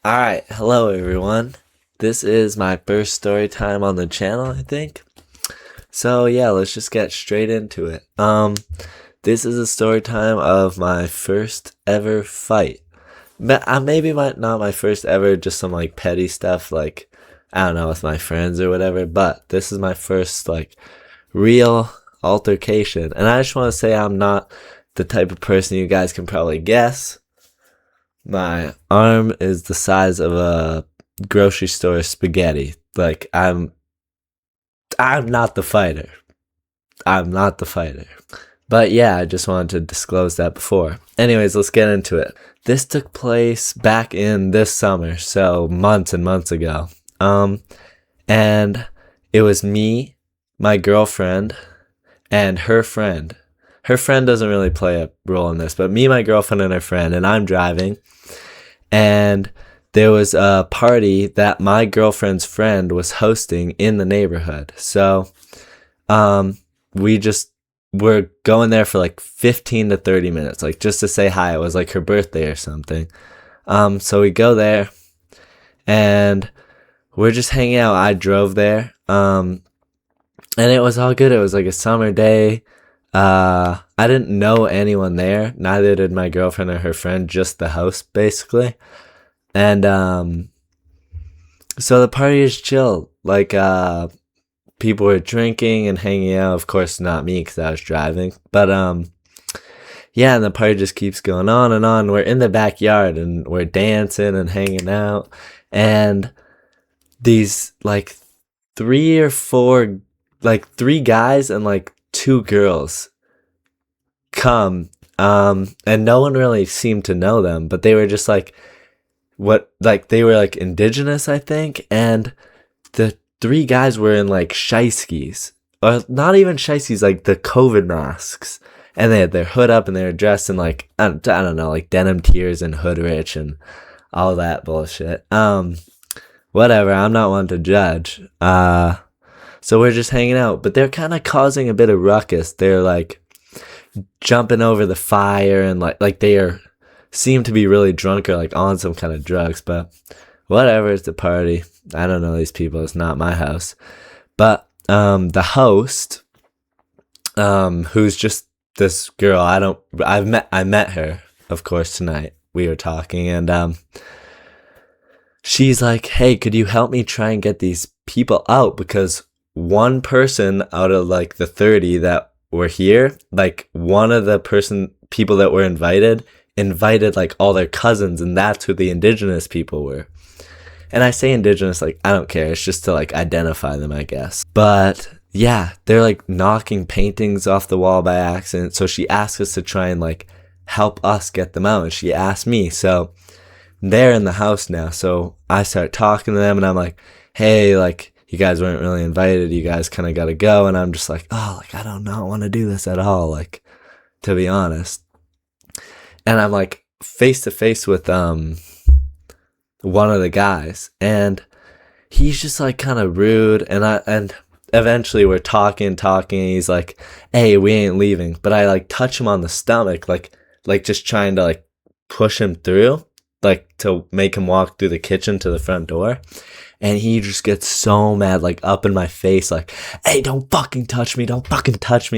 Alright, hello everyone. This is my first story time on the channel, I think. So yeah, let's just get straight into it. This is a story time of my first ever fight. Maybe not my first ever, just some like petty stuff like, I don't know, with my friends or whatever, but this is my first like real altercation. And I just want to say I'm not the type of person you guys can probably guess. My arm is the size of a grocery store spaghetti. Like I'm not the fighter. I'm not the fighter. But yeah, I just wanted to disclose that before. Anyways, let's get into it. This took place back in this summer, so months and months ago. And it was me, my girlfriend, and her friend. Her friend doesn't really play a role in this, but me, my girlfriend, and her friend, and I'm driving. And there was a party that my girlfriend's friend was hosting in the neighborhood. So we just were going there for like 15 to 30 minutes, like just to say hi. It was like her birthday or something. So we go there and we're just hanging out. I drove there. And it was all good. It was like a summer day. I didn't know anyone there. Neither did my girlfriend or her friend, just the host basically. And so the party is chill. Like people were drinking and hanging out. Of course, not me because I was driving. But yeah, and the party just keeps going on and on. We're in the backyard and we're dancing and hanging out. And these like three guys and like two girls come. And no one really seemed to know them, but they were just like, they were like indigenous, I think, and the three guys were in like shiesties, or not even shiesties, like the COVID masks, and they had their hood up and they were dressed in like, I don't know, like denim tears and hood rich and all that bullshit. Whatever, I'm not one to judge. So we're just hanging out, but they're kind of causing a bit of ruckus. They're like jumping over the fire and like they seem to be really drunk or like on some kind of drugs, but whatever, it's a party. I don't know these people, it's not my house. But the host, who's just this girl, I met her, of course, tonight. We were talking and she's like, hey, could you help me try and get these people out? Because one person out of like the 30 that were here, like one of the people that were invited like all their cousins, and that's who the indigenous people were. And I say indigenous, like I don't care, it's just to like identify them, I guess. But yeah, they're like knocking paintings off the wall by accident. So she asked us to try and like help us get them out, and she asked me. So they're in the house now, so I start talking to them and I'm like, hey, like you guys weren't really invited, you guys kind of gotta go. And I'm just like, oh, like I don't know, want to do this at all, like, to be honest. And I'm like face to face with one of the guys, and he's just like kind of rude, and eventually we're talking and he's like, hey, we ain't leaving. But I like touch him on the stomach, like just trying to like push him through, like to make him walk through the kitchen to the front door. And he just gets so mad, like up in my face, like, hey, don't fucking touch me,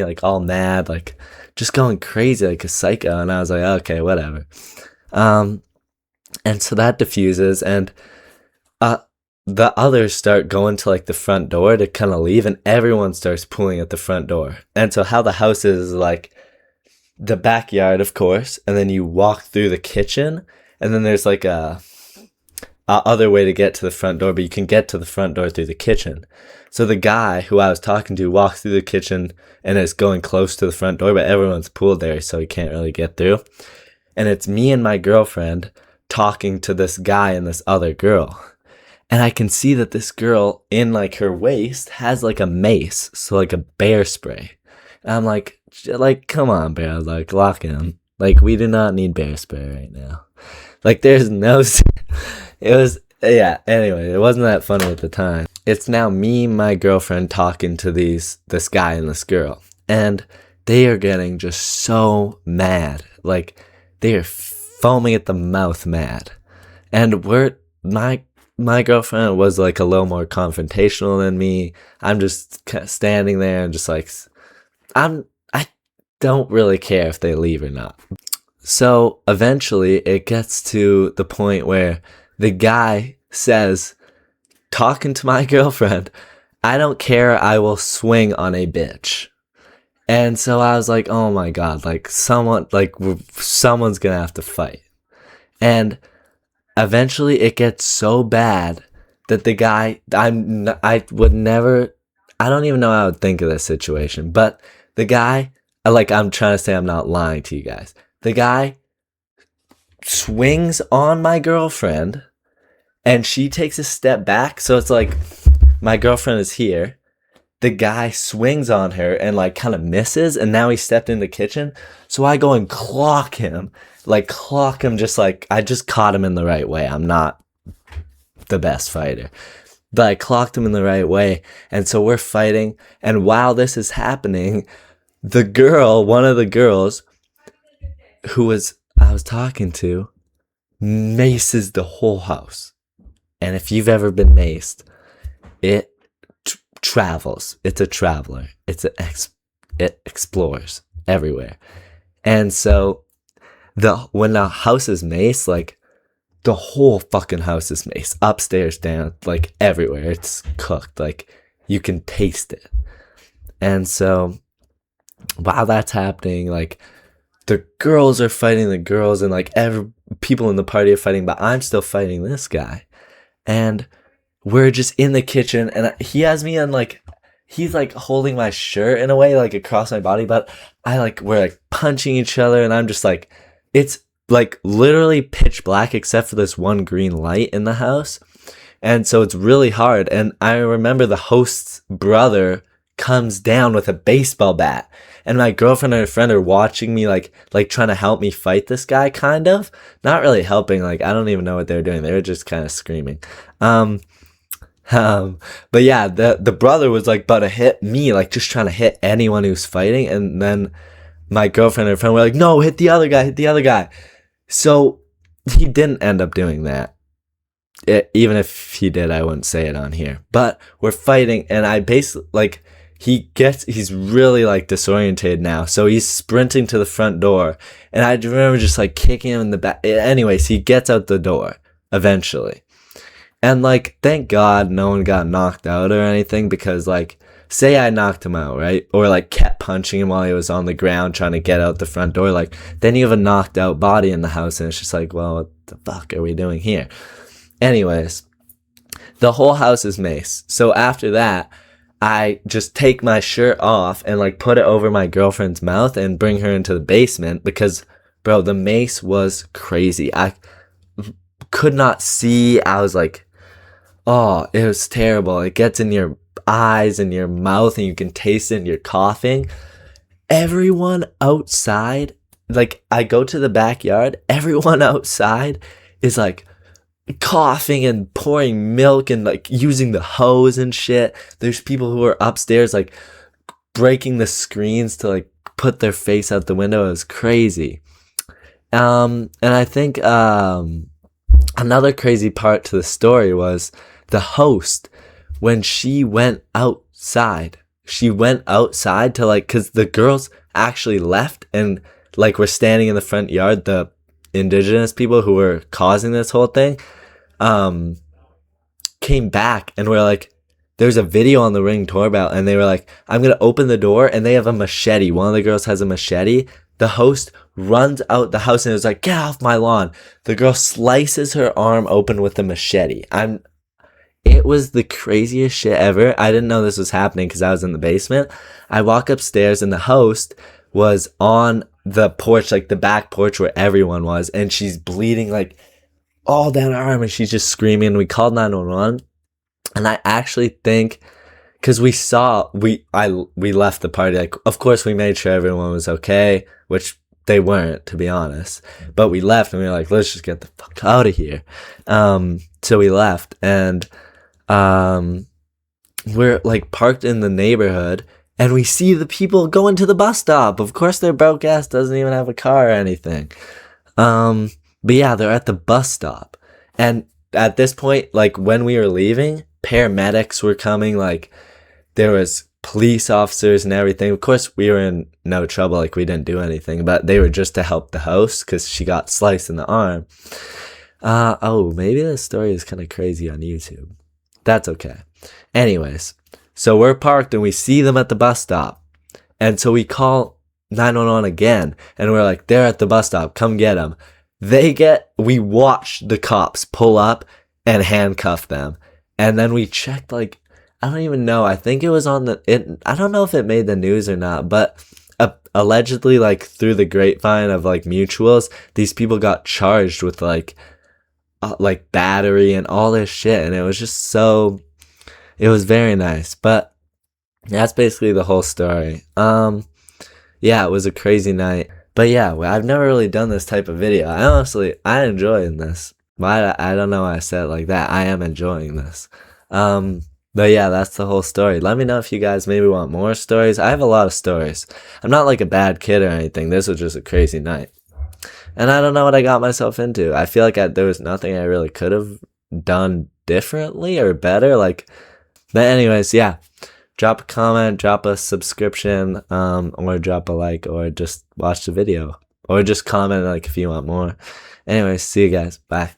like all mad, like just going crazy like a psycho. And I was like, okay, whatever. And so that diffuses, and the others start going to like the front door to kind of leave, and everyone starts pulling at the front door. And so how the house is like the backyard, of course, and then you walk through the kitchen, and then there's like a other way to get to the front door, but you can get to the front door through the kitchen. So the guy who I was talking to walks through the kitchen and is going close to the front door, but everyone's pooled there, so he can't really get through. And it's me and my girlfriend talking to this guy and this other girl. And I can see that this girl in like her waist has like a mace, so like a bear spray. And I'm like, come on, bear, like lock in. Like we do not need bear spray right now. Like there's no... It was, yeah, anyway, it wasn't that funny at the time. It's now me, my girlfriend, talking to this guy and this girl. And they are getting just so mad. Like, they are foaming at the mouth mad. And we're my girlfriend was like a little more confrontational than me. I'm just standing there and just like, I don't really care if they leave or not. So eventually it gets to the point where the guy says, talking to my girlfriend, I don't care, I will swing on a bitch. And so I was like, oh my God, like someone's gonna have to fight. And eventually it gets so bad that the guy, I don't even know how I would think of this situation, but the guy, like, I'm trying to say, I'm not lying to you guys. The guy swings on my girlfriend and she takes a step back. So it's like my girlfriend is here. The guy swings on her and like kind of misses, and now he stepped in the kitchen. So I go and clock him just like, I just caught him in the right way. I'm not the best fighter, but I clocked him in the right way. And so we're fighting. And while this is happening, one of the girls who I was talking to, maces the whole house. And if you've ever been maced, it travels. It's a traveler. It explores everywhere. And so when the house is maced, like the whole fucking house is maced, upstairs, down, like everywhere. It's cooked. Like you can taste it. And so while that's happening, like the girls are fighting the girls, and like people in the party are fighting, but I'm still fighting this guy. And we're just in the kitchen, and he has me on like, he's like holding my shirt in a way, like across my body, but we're like punching each other, and I'm just like, it's like literally pitch black except for this one green light in the house. And so it's really hard. And I remember the host's brother comes down with a baseball bat, and my girlfriend and her friend are watching me like trying to help me fight this guy, kind of. Not really helping, like I don't even know what they were doing. They were just kind of screaming. But yeah, the brother was like about to hit me, like just trying to hit anyone who's fighting, and then my girlfriend and her friend were like, no, hit the other guy. So he didn't end up doing that. Even if he did, I wouldn't say it on here. But we're fighting, and I basically, like, he's really like disoriented now, so he's sprinting to the front door, and I remember just like kicking him in the back. Anyways, he gets out the door eventually, and like thank God no one got knocked out or anything, because like say I knocked him out, right, or like kept punching him while he was on the ground trying to get out the front door, like then you have a knocked out body in the house, and it's just like, well, what the fuck are we doing here? Anyways, the whole house is mace. So after that, I just take my shirt off and like put it over my girlfriend's mouth and bring her into the basement, because bro, the mace was crazy. I could not see. I was like, oh, it was terrible. It gets in your eyes and your mouth, and you can taste it, and you're coughing. Everyone outside, like I go to the backyard, everyone outside is like coughing and pouring milk and like using the hose and shit. There's people who are upstairs like breaking the screens to like put their face out the window. It was crazy. And I think another crazy part to the story was the host, when she went outside to like, because the girls actually left and like were standing in the front yard, the indigenous people who were causing this whole thing came back and were like, there's a video on the Ring doorbell, and they were like, I'm gonna open the door, and they have a machete. One of the girls has a machete. The host runs out the house and is like, get off my lawn. The girl slices her arm open with a machete. It was the craziest shit ever. I didn't know this was happening because I was in the basement. I walk upstairs, and the host was on the porch, like the back porch where everyone was, and she's bleeding like all down her arm, and she's just screaming. We called 911, and I actually think, because we left the party, like of course we made sure everyone was okay, which they weren't, to be honest, but we left, and we were like, let's just get the fuck out of here. So we left, and we're like parked in the neighborhood, and we see the people going to the bus stop. Of course their broke ass doesn't even have a car or anything. But yeah, they're at the bus stop, and at this point, like when we were leaving, paramedics were coming, like there was police officers and everything. Of course, we were in no trouble, like we didn't do anything, but they were just to help the host because she got sliced in the arm. Oh, maybe this story is kind of crazy on YouTube. That's okay. Anyways, so we're parked and we see them at the bus stop. And so we call 911 again, and we're like, they're at the bus stop, come get them. We watch the cops pull up and handcuff them. And then we checked, like, I don't even know. I think it was on I don't know if it made the news or not, but allegedly, like, through the grapevine of, like, mutuals, these people got charged with, like battery and all this shit. And it was just it was very nice. But that's basically the whole story. Yeah, it was a crazy night. But yeah, I've never really done this type of video. I enjoy this. But I don't know why I said it like that. I am enjoying this. But yeah, that's the whole story. Let me know if you guys maybe want more stories. I have a lot of stories. I'm not like a bad kid or anything. This was just a crazy night. And I don't know what I got myself into. I feel like there was nothing I really could have done differently or better. But anyways, yeah. Drop a comment, drop a subscription, or drop a like, or just watch the video. Or just comment like if you want more. Anyways, see you guys. Bye.